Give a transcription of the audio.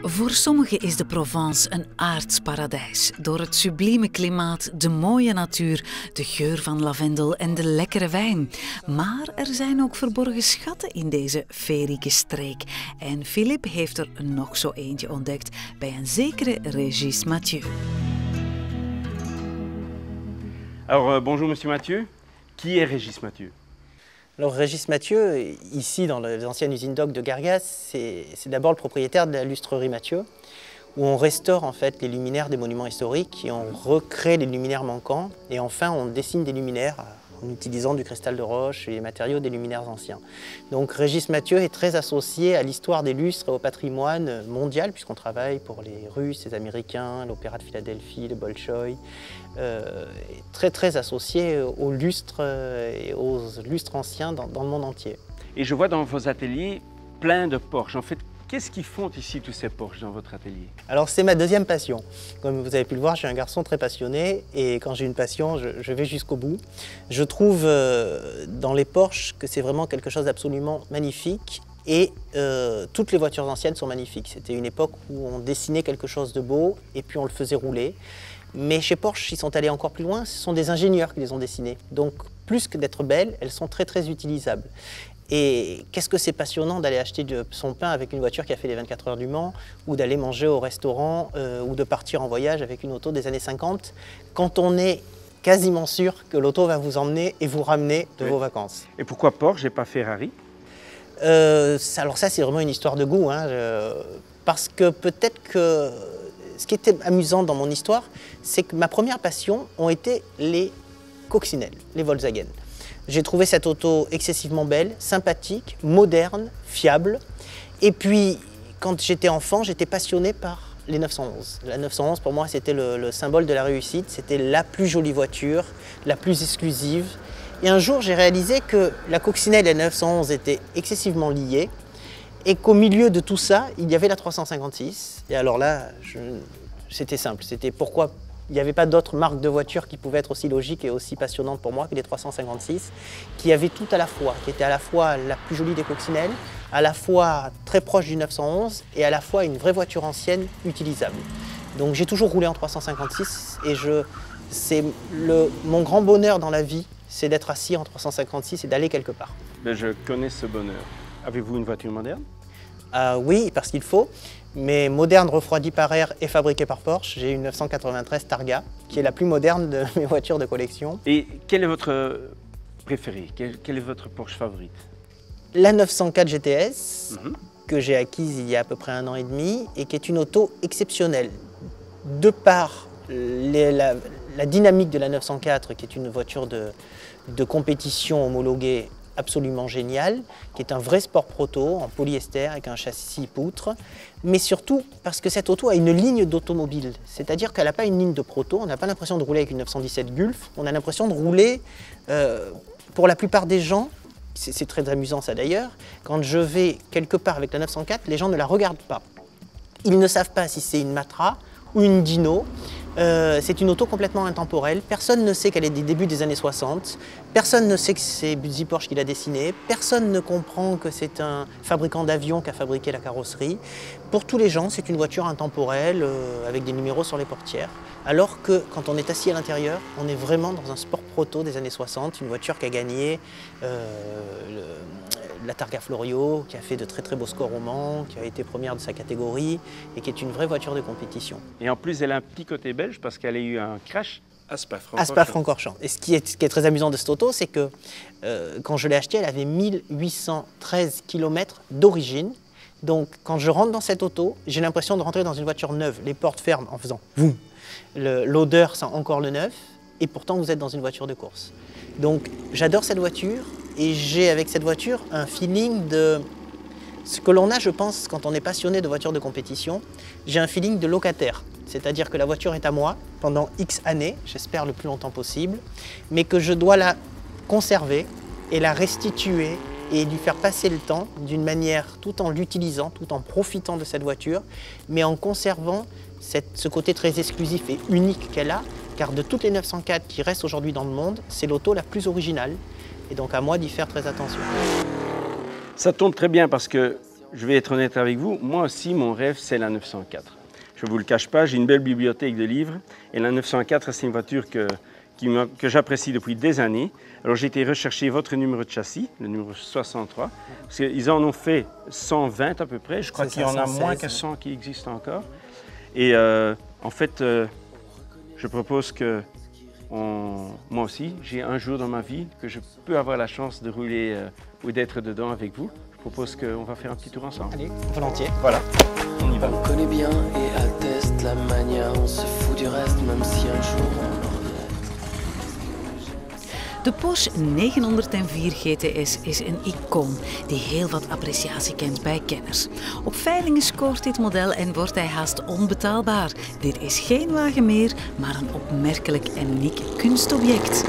Voor sommigen is de Provence een aards paradijs. Door het sublieme klimaat, de mooie natuur, de geur van lavendel en de lekkere wijn. Maar er zijn ook verborgen schatten in deze feerieke streek. En Philippe heeft er nog zo eentje ontdekt bij een zekere Régis Mathieu. Alors bonjour Monsieur Mathieu. Qui est Régis Mathieu? Alors Régis Mathieu, ici dans les anciennes usines d'Oc de Gargas, c'est d'abord le propriétaire de la lustrerie Mathieu, où on restaure en fait les luminaires des monuments historiques et on recrée les luminaires manquants et enfin on dessine des luminaires en utilisant du cristal de roche et les matériaux des luminaires anciens. Donc Régis Mathieu est très associé à l'histoire des lustres et au patrimoine mondial puisqu'on travaille pour les Russes, les Américains, l'Opéra de Philadelphie, le Bolchoï, très associé aux lustres et aux lustres anciens dans le monde entier. Et je vois dans vos ateliers plein de Porsche. En fait, qu'est-ce qu'ils font ici tous ces Porsche dans votre atelier? Alors c'est ma deuxième passion. Comme vous avez pu le voir, je suis un garçon très passionné et quand j'ai une passion, je vais jusqu'au bout. Je trouve dans les Porsche que c'est vraiment quelque chose d'absolument magnifique et toutes les voitures anciennes sont magnifiques. C'était une époque où on dessinait quelque chose de beau et puis on le faisait rouler. Mais chez Porsche, ils sont allés encore plus loin, ce sont des ingénieurs qui les ont dessinées. Donc plus que d'être belles, elles sont très utilisables. Et qu'est-ce que c'est passionnant d'aller acheter son pain avec une voiture qui a fait les 24 heures du Mans, ou d'aller manger au restaurant, ou de partir en voyage avec une auto des années 50, quand on est quasiment sûr que l'auto va vous emmener et vous ramener de vos vacances. Et pourquoi Porsche et pas Ferrari? Alors ça, c'est vraiment une histoire de goût, hein, parce que peut-être que ce qui était amusant dans mon histoire, c'est que ma première passion ont été les coccinelles, les Volkswagen. J'ai trouvé cette auto excessivement belle, sympathique, moderne, fiable. Et puis, quand j'étais enfant, j'étais passionné par les 911. La 911, pour moi, c'était le symbole de la réussite. C'était la plus jolie voiture, la plus exclusive. Et un jour, j'ai réalisé que la coccinelle et la 911 étaient excessivement liées et qu'au milieu de tout ça, il y avait la 356. Et alors là, c'était simple. C'était pourquoi il n'y avait pas d'autres marques de voitures qui pouvaient être aussi logiques et aussi passionnantes pour moi que les 356, qui avaient tout à la fois, qui étaient à la fois la plus jolie des coccinelles, à la fois très proche du 911 et à la fois une vraie voiture ancienne utilisable. Donc j'ai toujours roulé en 356 et mon grand bonheur dans la vie, c'est d'être assis en 356 et d'aller quelque part. Ben, je connais ce bonheur. Avez-vous une voiture moderne? Oui, parce qu'il faut. Mais moderne, refroidie par air et fabriquée par Porsche, j'ai une 993 Targa, qui est la plus moderne de mes voitures de collection. Et quel est votre préféré? Quelle est votre Porsche favorite? La 904 GTS, que j'ai acquise il y a à peu près 1 an et demi, et qui est une auto exceptionnelle. De par la dynamique de la 904, qui est une voiture de compétition homologuée absolument génial, qui est un vrai sport proto en polyester avec un châssis poutre, mais surtout parce que cette auto a une ligne d'automobile, c'est-à-dire qu'elle n'a pas une ligne de proto, on n'a pas l'impression de rouler avec une 917 Gulf, on a l'impression de rouler, pour la plupart des gens, c'est très amusant ça d'ailleurs, quand je vais quelque part avec la 904, les gens ne la regardent pas. Ils ne savent pas si c'est une Matra ou une Dino. C'est une auto complètement intemporelle, personne ne sait qu'elle est des débuts des années 60, personne ne sait que c'est Buzzy Porsche qui l'a dessinée, personne ne comprend que c'est un fabricant d'avions qui a fabriqué la carrosserie. Pour tous les gens, c'est une voiture intemporelle avec des numéros sur les portières, alors que quand on est assis à l'intérieur, on est vraiment dans un sport proto des années 60, une voiture qui a gagné la Targa Florio, qui a fait de très beaux scores au Mans, qui a été première de sa catégorie et qui est une vraie voiture de compétition. Et en plus, elle a un petit côté belge parce qu'elle a eu un crash à Spa-Francorchamps. À Spa-Francorchamps. Et ce qui est très amusant de cette auto, c'est que quand je l'ai achetée, elle avait 1813 km d'origine. Donc quand je rentre dans cette auto, j'ai l'impression de rentrer dans une voiture neuve. Les portes ferment en faisant boum. L'odeur sent encore le neuf et pourtant vous êtes dans une voiture de course. Donc j'adore cette voiture et j'ai avec cette voiture un feeling de ce que l'on a, je pense, quand on est passionné de voitures de compétition. J'ai un feeling de locataire, c'est-à-dire que la voiture est à moi pendant X années, j'espère le plus longtemps possible, mais que je dois la conserver et la restituer et lui faire passer le temps d'une manière tout en l'utilisant, tout en profitant de cette voiture, mais en conservant ce côté très exclusif et unique qu'elle a, car de toutes les 904 qui restent aujourd'hui dans le monde, c'est l'auto la plus originale, et donc à moi d'y faire très attention. Ça tombe très bien parce que je vais être honnête avec vous, moi aussi, mon rêve, c'est la 904. Je ne vous le cache pas, j'ai une belle bibliothèque de livres et la 904, c'est une voiture que j'apprécie depuis des années. Alors j'ai été rechercher votre numéro de châssis, le numéro 63, parce qu'ils en ont fait 120 à peu près. Je crois qu'il y en a moins que 100 qui existent encore. Et en fait, je propose que moi aussi, j'ai un jour dans ma vie que je peux avoir la chance de rouler ou d'être dedans avec vous. Je propose qu'on va faire un petit tour ensemble. Allez, volontiers. Voilà, on y va. On connaît bien et atteste la manière, on se fout du reste, même si un jour on le regrette. De Porsche 904 GTS is een icoon die heel wat appreciatie kent bij kenners. Op veilingen scoort dit model en wordt hij haast onbetaalbaar. Dit is geen wagen meer, maar een opmerkelijk en uniek kunstobject.